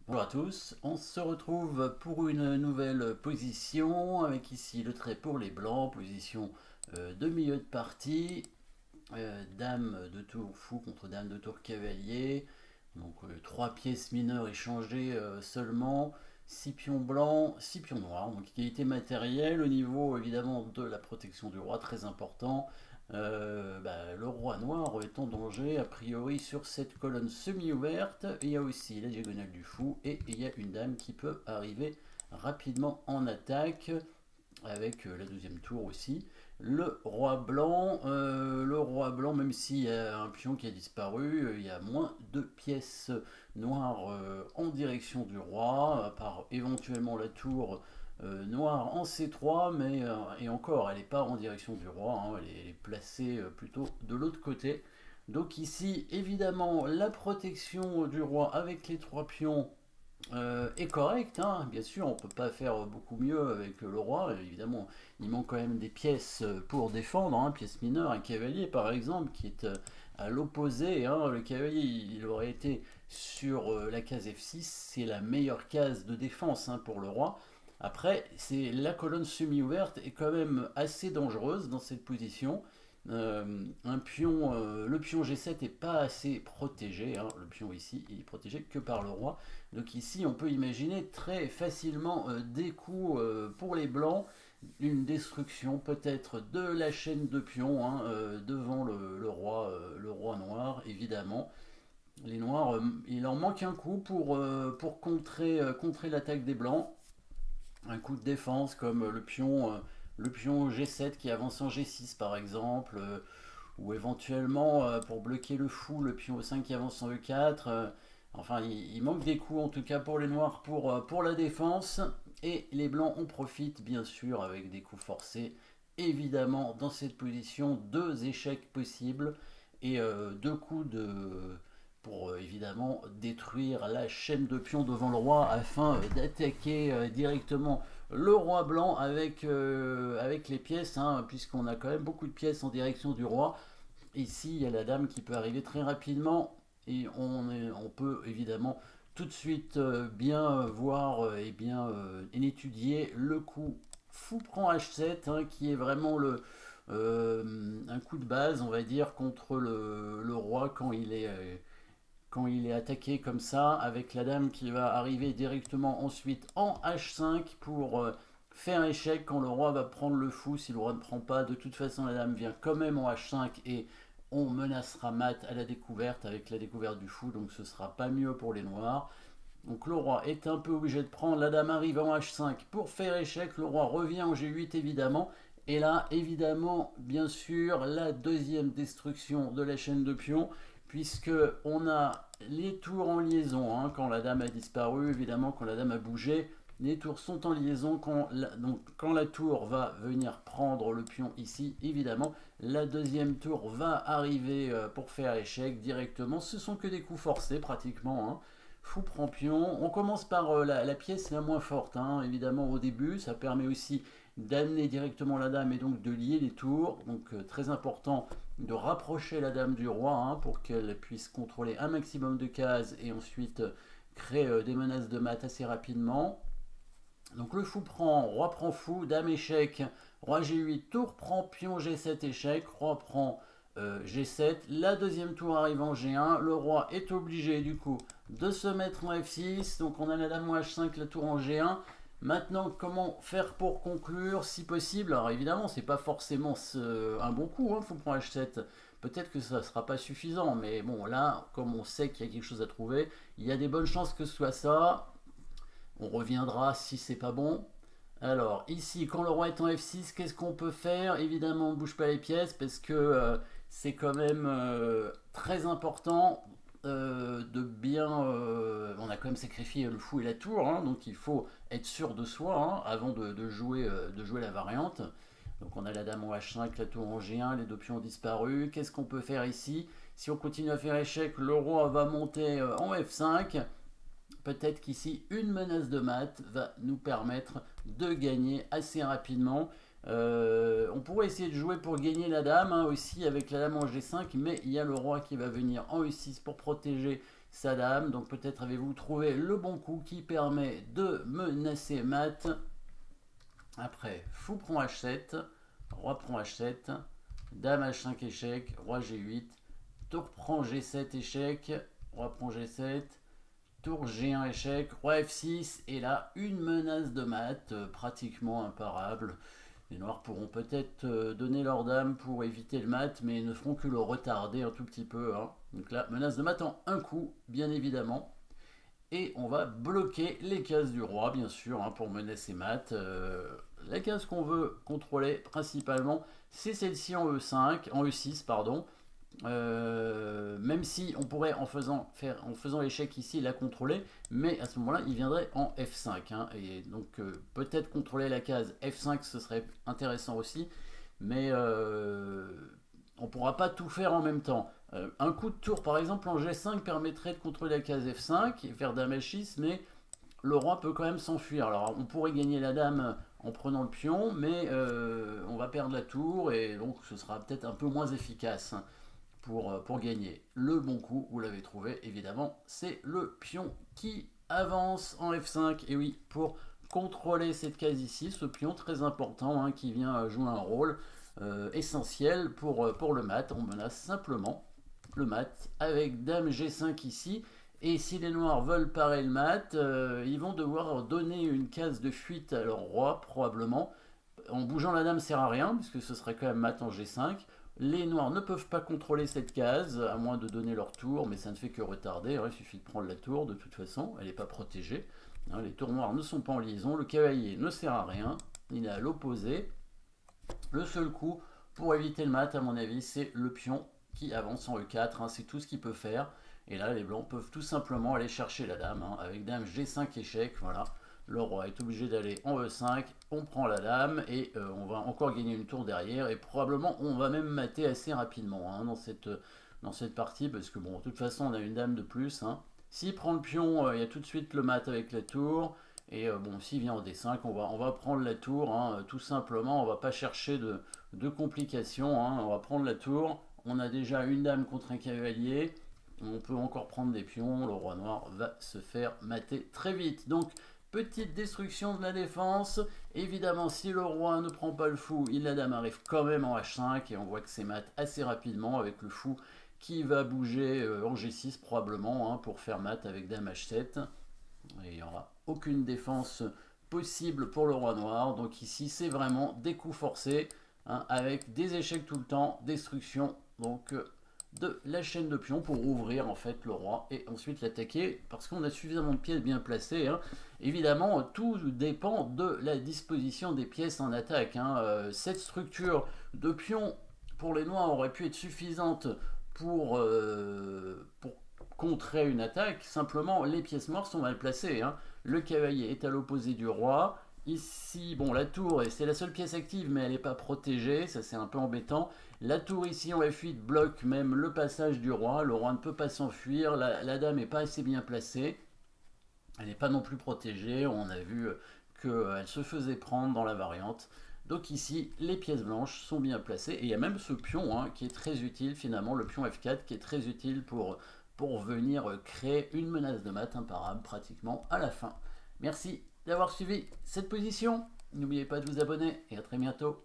Bonjour à tous, on se retrouve pour une nouvelle position avec ici le trait pour les blancs, position de milieu de partie, dame de tour fou contre dame de tour cavalier, donc 3 pièces mineures échangées seulement, 6 pions blancs, 6 pions noirs, donc égalité matérielle au niveau évidemment de la protection du roi, très important. Le roi noir est en danger a priori sur cette colonne semi-ouverte. Il y a aussi la diagonale du fou et il y a une dame qui peut arriver rapidement en attaque avec la deuxième tour aussi. Le roi blanc, même s'il y a un pion qui a disparu, il y a moins de pièces noires en direction du roi, à part éventuellement la tour noire en C3, mais et encore, elle n'est pas en direction du roi, hein, elle est placée plutôt de l'autre côté. Donc ici, évidemment, la protection du roi avec les 3 pions est correct, hein. Bien sûr, on ne peut pas faire beaucoup mieux avec le roi. Évidemment, il manque quand même des pièces pour défendre, hein, pièces mineures, un cavalier par exemple, qui est à l'opposé, hein. Le cavalier, il aurait été sur la case F6, c'est la meilleure case de défense, hein, pour le roi. Après, c'est la colonne semi-ouverte est quand même assez dangereuse dans cette position. Le pion G7 n'est pas assez protégé, hein. Le pion ici, il est protégé que par le roi. Donc ici, on peut imaginer très facilement des coups pour les blancs, une destruction peut-être de la chaîne de pions, hein, devant le roi noir, évidemment. Les noirs, il en manque un coup pour contrer l'attaque des blancs. Un coup de défense comme le pion G7 qui avance en G6 par exemple, ou éventuellement pour bloquer le fou, le pion E5 qui avance en E4. Enfin, il manque des coups en tout cas pour les noirs pour la défense. Et les blancs en profitent bien sûr avec des coups forcés. Évidemment, dans cette position, 2 échecs possibles et 2 coups pour évidemment détruire la chaîne de pions devant le roi afin d'attaquer directement le roi blanc avec les pièces, hein, puisqu'on a quand même beaucoup de pièces en direction du roi. Ici, il y a la dame qui peut arriver très rapidement et on peut évidemment tout de suite bien voir et bien étudier le coup fou prend H7, hein, qui est vraiment un coup de base, on va dire, contre le roi quand il est attaqué comme ça, avec la dame qui va arriver directement ensuite en H5 pour faire échec quand le roi va prendre le fou. Si le roi ne prend pas, de toute façon la dame vient quand même en H5 et on menacera mat à la découverte avec la découverte du fou, donc ce sera pas mieux pour les noirs. Donc le roi est un peu obligé de prendre, la dame arrive en H5 pour faire échec, le roi revient en G8 évidemment, et là évidemment bien sûr la deuxième destruction de la chaîne de pions, puisque on a les tours en liaison, hein, quand la dame a disparu, évidemment quand la dame a bougé, les tours sont en liaison donc quand la tour va venir prendre le pion ici, évidemment, la deuxième tour va arriver pour faire échec directement. Ce sont que des coups forcés pratiquement, hein. Fou prend pion. On commence par la pièce la moins forte, hein, évidemment au début. Ça permet aussi d'amener directement la dame et donc de lier les tours. Donc très important de rapprocher la dame du roi, hein, pour qu'elle puisse contrôler un maximum de cases et ensuite créer des menaces de mat assez rapidement. Donc le fou prend, roi prend fou, dame échec, roi G8, tour prend, pion G7 échec, roi prend G7, la deuxième tour arrive en G1, le roi est obligé du coup de se mettre en F6, donc on a la dame en H5, la tour en G1. Maintenant, comment faire pour conclure, si possible? Alors évidemment, c'est pas forcément un bon coup, hein, fou prend H7. Peut-être que ça ne sera pas suffisant, mais bon, là, comme on sait qu'il y a quelque chose à trouver, il y a des bonnes chances que ce soit ça. On reviendra si c'est pas bon. Alors, ici, quand le roi est en F6, qu'est-ce qu'on peut faire? Évidemment, on ne bouge pas les pièces parce que c'est quand même très important de bien... on a quand même sacrifié le fou et la tour, hein, donc il faut être sûr de soi, hein, avant de jouer la variante. Donc on a la dame en H5, la tour en G1, les deux pions ont disparu. Qu'est-ce qu'on peut faire ici? Si on continue à faire échec, le roi va monter en F5. Peut-être qu'ici, une menace de mat va nous permettre de gagner assez rapidement. On pourrait essayer de jouer pour gagner la dame, hein, aussi avec la dame en G5, mais il y a le roi qui va venir en E6 pour protéger sa dame. Donc peut-être avez-vous trouvé le bon coup qui permet de menacer mat. Après, fou prend H7, roi prend H7, dame H5 échec, roi G8, tour prend G7 échec, roi prend G7, tour G1 échec, roi F6, et là une menace de mat pratiquement imparable. Les noirs pourront peut-être donner leur dame pour éviter le mat, mais ne feront que le retarder un tout petit peu. Hein. Donc là, menace de mat en un coup, bien évidemment. Et on va bloquer les cases du roi, bien sûr, hein, pour menacer mat. La case qu'on veut contrôler principalement, c'est celle-ci en E5, en E6, pardon. Même si on pourrait en faisant l'échec ici la contrôler, mais à ce moment là il viendrait en F5 hein, et donc peut-être contrôler la case F5 ce serait intéressant aussi, mais on pourra pas tout faire en même temps. Un coup de tour par exemple en G5 permettrait de contrôler la case F5 et faire dame H6, mais le roi peut quand même s'enfuir. Alors on pourrait gagner la dame en prenant le pion, mais on va perdre la tour et donc ce sera peut-être un peu moins efficace pour gagner. Le bon coup, vous l'avez trouvé évidemment, c'est le pion qui avance en F5. Et oui, pour contrôler cette case ici, ce pion très important hein, qui vient jouer un rôle essentiel pour le mat. On menace simplement le mat avec dame G5 ici. Et si les noirs veulent parer le mat, ils vont devoir donner une case de fuite à leur roi, probablement. En bougeant la dame sert à rien, puisque ce serait quand même mat en G5. Les noirs ne peuvent pas contrôler cette case, à moins de donner leur tour, mais ça ne fait que retarder. Il suffit de prendre la tour, de toute façon, elle n'est pas protégée. Les tours noirs ne sont pas en liaison, le cavalier ne sert à rien, il est à l'opposé. Le seul coup pour éviter le mat, à mon avis, c'est le pion qui avance en E4, c'est tout ce qu'il peut faire. Et là, les blancs peuvent tout simplement aller chercher la dame, avec dame G5 échec, voilà. Le roi est obligé d'aller en E5, on prend la dame et on va encore gagner une tour derrière et probablement on va même mater assez rapidement hein, dans cette partie parce que bon, de toute façon on a une dame de plus. Hein. S'il prend le pion, il y a tout de suite le mat avec la tour et bon, s'il vient en D5, on va prendre la tour hein, tout simplement, on va pas chercher de complications, hein, on va prendre la tour, on a déjà une dame contre un cavalier. On peut encore prendre des pions, le roi noir va se faire mater très vite. Donc petite destruction de la défense. Évidemment, si le roi ne prend pas le fou, la dame arrive quand même en H5 et on voit que c'est mat assez rapidement avec le fou qui va bouger en G6 probablement hein, pour faire mat avec dame H7. Et il n'y aura aucune défense possible pour le roi noir. Donc ici, c'est vraiment des coups forcés hein, avec des échecs tout le temps, destruction. Donc de la chaîne de pions pour ouvrir en fait le roi et ensuite l'attaquer parce qu'on a suffisamment de pièces bien placées. Hein. Évidemment, tout dépend de la disposition des pièces en attaque. Hein. Cette structure de pions pour les noirs aurait pu être suffisante pour contrer une attaque. Simplement, les pièces noires sont mal placées. Hein. Le cavalier est à l'opposé du roi. Ici, bon, la tour, c'est la seule pièce active, mais elle n'est pas protégée, ça c'est un peu embêtant. La tour ici en F8 bloque même le passage du roi, le roi ne peut pas s'enfuir, la dame n'est pas assez bien placée, elle n'est pas non plus protégée, on a vu qu'elle se faisait prendre dans la variante. Donc ici, les pièces blanches sont bien placées, et il y a même ce pion hein, qui est très utile finalement, le pion F4 qui est très utile pour venir créer une menace de mat imparable pratiquement à la fin. Merci d'avoir suivi cette position. N'oubliez pas de vous abonner et à très bientôt.